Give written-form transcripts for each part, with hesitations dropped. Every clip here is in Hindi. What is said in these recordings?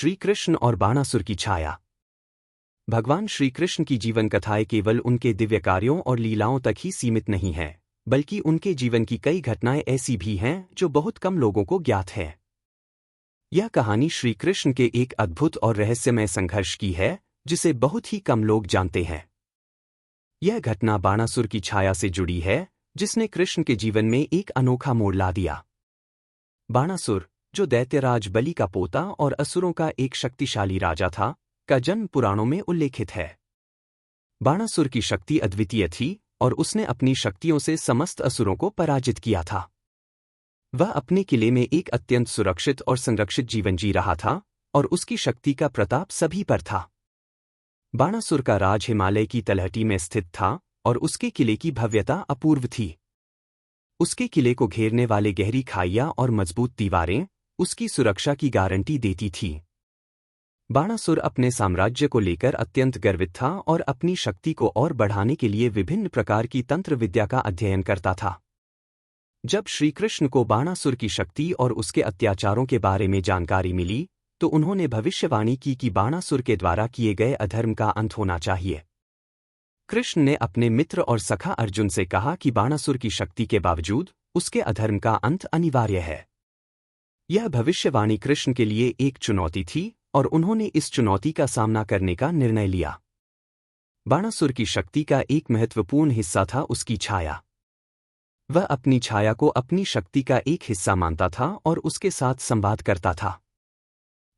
श्री कृष्ण और बाणासुर की छाया। भगवान श्री कृष्ण की जीवन कथाएं केवल उनके दिव्य कार्यों और लीलाओं तक ही सीमित नहीं हैं, बल्कि उनके जीवन की कई घटनाएं ऐसी भी हैं जो बहुत कम लोगों को ज्ञात है। यह कहानी श्री कृष्ण के एक अद्भुत और रहस्यमय संघर्ष की है, जिसे बहुत ही कम लोग जानते हैं। यह घटना बाणासुर की छाया से जुड़ी है, जिसने कृष्ण के जीवन में एक अनोखा मोड़ ला दिया। बाणासुर, जो दैत्यराज बलि का पोता और असुरों का एक शक्तिशाली राजा था, का जन्म पुराणों में उल्लेखित है। बाणासुर की शक्ति अद्वितीय थी और उसने अपनी शक्तियों से समस्त असुरों को पराजित किया था। वह अपने किले में एक अत्यंत सुरक्षित और संरक्षित जीवन जी रहा था और उसकी शक्ति का प्रताप सभी पर था। बाणासुर का राज हिमालय की तलहटी में स्थित था और उसके किले की भव्यता अपूर्व थी। उसके किले को घेरने वाले गहरी खाइयां और मजबूत दीवारें उसकी सुरक्षा की गारंटी देती थीं। बाणासुर अपने साम्राज्य को लेकर अत्यंत गर्वित था और अपनी शक्ति को और बढ़ाने के लिए विभिन्न प्रकार की तंत्र विद्या का अध्ययन करता था। जब श्रीकृष्ण को बाणासुर की शक्ति और उसके अत्याचारों के बारे में जानकारी मिली, तो उन्होंने भविष्यवाणी की कि बाणासुर के द्वारा किए गए अधर्म का अंत होना चाहिए। कृष्ण ने अपने मित्र और सखा अर्जुन से कहा कि बाणासुर की शक्ति के बावजूद उसके अधर्म का अंत अनिवार्य है। यह भविष्यवाणी कृष्ण के लिए एक चुनौती थी और उन्होंने इस चुनौती का सामना करने का निर्णय लिया। बाणासुर की शक्ति का एक महत्वपूर्ण हिस्सा था उसकी छाया। वह अपनी छाया को अपनी शक्ति का एक हिस्सा मानता था और उसके साथ संवाद करता था।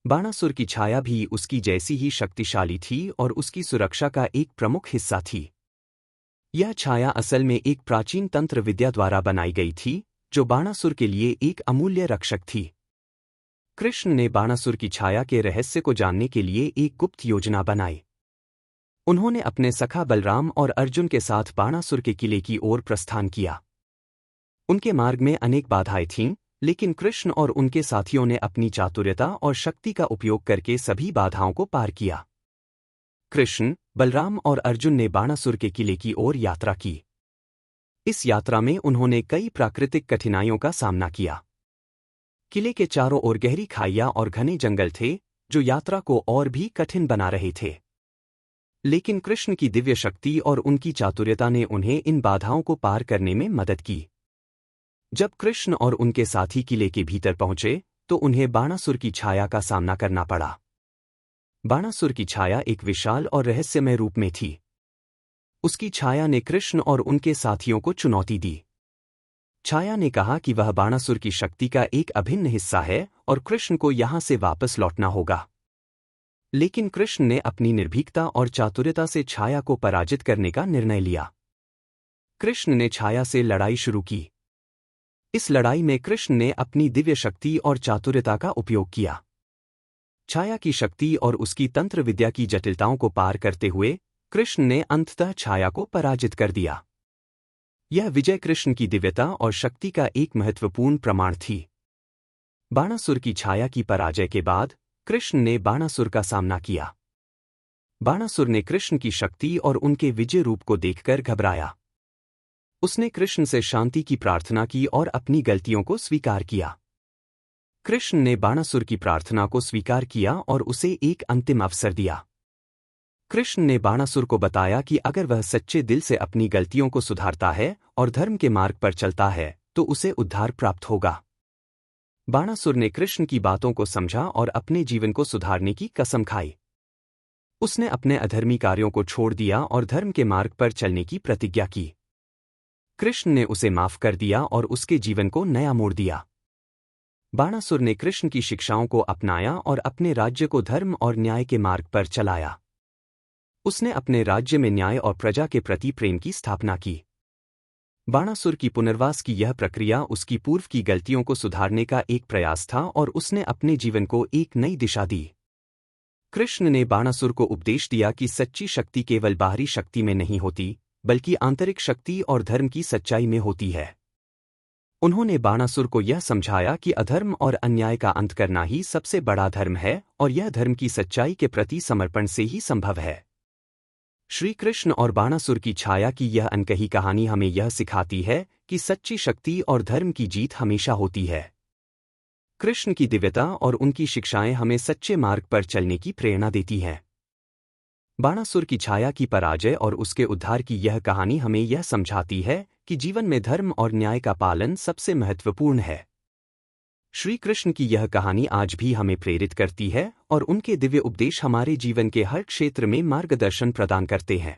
बाणासुर की छाया भी उसकी जैसी ही शक्तिशाली थी और उसकी सुरक्षा का एक प्रमुख हिस्सा थी। यह छाया असल में एक प्राचीन तंत्र विद्या द्वारा बनाई गई थी, जो बाणासुर के लिए एक अमूल्य रक्षक थी। कृष्ण ने बाणासुर की छाया के रहस्य को जानने के लिए एक गुप्त योजना बनाई। उन्होंने अपने सखा बलराम और अर्जुन के साथ बाणासुर के किले की ओर प्रस्थान किया। उनके मार्ग में अनेक बाधाएं थीं, लेकिन कृष्ण और उनके साथियों ने अपनी चातुर्यता और शक्ति का उपयोग करके सभी बाधाओं को पार किया। कृष्ण, बलराम और अर्जुन ने बाणासुर के किले की ओर यात्रा की। इस यात्रा में उन्होंने कई प्राकृतिक कठिनाइयों का सामना किया। किले के चारों ओर गहरी खाइयां और घने जंगल थे, जो यात्रा को और भी कठिन बना रहे थे। लेकिन कृष्ण की दिव्य शक्ति और उनकी चातुर्यता ने उन्हें इन बाधाओं को पार करने में मदद की। जब कृष्ण और उनके साथी किले के भीतर पहुंचे, तो उन्हें बाणासुर की छाया का सामना करना पड़ा। बाणासुर की छाया एक विशाल और रहस्यमय रूप में थी। उसकी छाया ने कृष्ण और उनके साथियों को चुनौती दी। छाया ने कहा कि वह बाणासुर की शक्ति का एक अभिन्न हिस्सा है और कृष्ण को यहां से वापस लौटना होगा। लेकिन कृष्ण ने अपनी निर्भीकता और चातुर्यता से छाया को पराजित करने का निर्णय लिया। कृष्ण ने छाया से लड़ाई शुरू की। इस लड़ाई में कृष्ण ने अपनी दिव्य शक्ति और चातुर्यता का उपयोग किया। छाया की शक्ति और उसकी तंत्र विद्या की जटिलताओं को पार करते हुए कृष्ण ने अंततः छाया को पराजित कर दिया। यह विजय कृष्ण की दिव्यता और शक्ति का एक महत्वपूर्ण प्रमाण थी। बाणासुर की छाया की पराजय के बाद कृष्ण ने बाणासुर का सामना किया। बाणासुर ने कृष्ण की शक्ति और उनके विजय रूप को देखकर घबराया। उसने कृष्ण से शांति की प्रार्थना की और अपनी गलतियों को स्वीकार किया। कृष्ण ने बाणासुर की प्रार्थना को स्वीकार किया और उसे एक अंतिम अवसर दिया। कृष्ण ने बाणासुर को बताया कि अगर वह सच्चे दिल से अपनी गलतियों को सुधारता है और धर्म के मार्ग पर चलता है, तो उसे उद्धार प्राप्त होगा। बाणासुर ने कृष्ण की बातों को समझा और अपने जीवन को सुधारने की कसम खाई। उसने अपने अधर्मी कार्यों को छोड़ दिया और धर्म के मार्ग पर चलने की प्रतिज्ञा की। कृष्ण ने उसे माफ कर दिया और उसके जीवन को नया मोड़ दिया। बाणासुर ने कृष्ण की शिक्षाओं को अपनाया और अपने राज्य को धर्म और न्याय के मार्ग पर चलाया। उसने अपने राज्य में न्याय और प्रजा के प्रति प्रेम की स्थापना की। बाणासुर की पुनर्वास की यह प्रक्रिया उसकी पूर्व की गलतियों को सुधारने का एक प्रयास था और उसने अपने जीवन को एक नई दिशा दी। कृष्ण ने बाणासुर को उपदेश दिया कि सच्ची शक्ति केवल बाहरी शक्ति में नहीं होती, बल्कि आंतरिक शक्ति और धर्म की सच्चाई में होती है। उन्होंने बाणासुर को यह समझाया कि अधर्म और अन्याय का अंत करना ही सबसे बड़ा धर्म है और यह धर्म की सच्चाई के प्रति समर्पण से ही संभव है। श्री कृष्ण और बाणासुर की छाया की यह अनकही कहानी हमें यह सिखाती है कि सच्ची शक्ति और धर्म की जीत हमेशा होती है। कृष्ण की दिव्यता और उनकी शिक्षाएं हमें सच्चे मार्ग पर चलने की प्रेरणा देती हैं। बाणासुर की छाया की पराजय और उसके उद्धार की यह कहानी हमें यह समझाती है कि जीवन में धर्म और न्याय का पालन सबसे महत्वपूर्ण है। श्री कृष्ण की यह कहानी आज भी हमें प्रेरित करती है और उनके दिव्य उपदेश हमारे जीवन के हर क्षेत्र में मार्गदर्शन प्रदान करते हैं।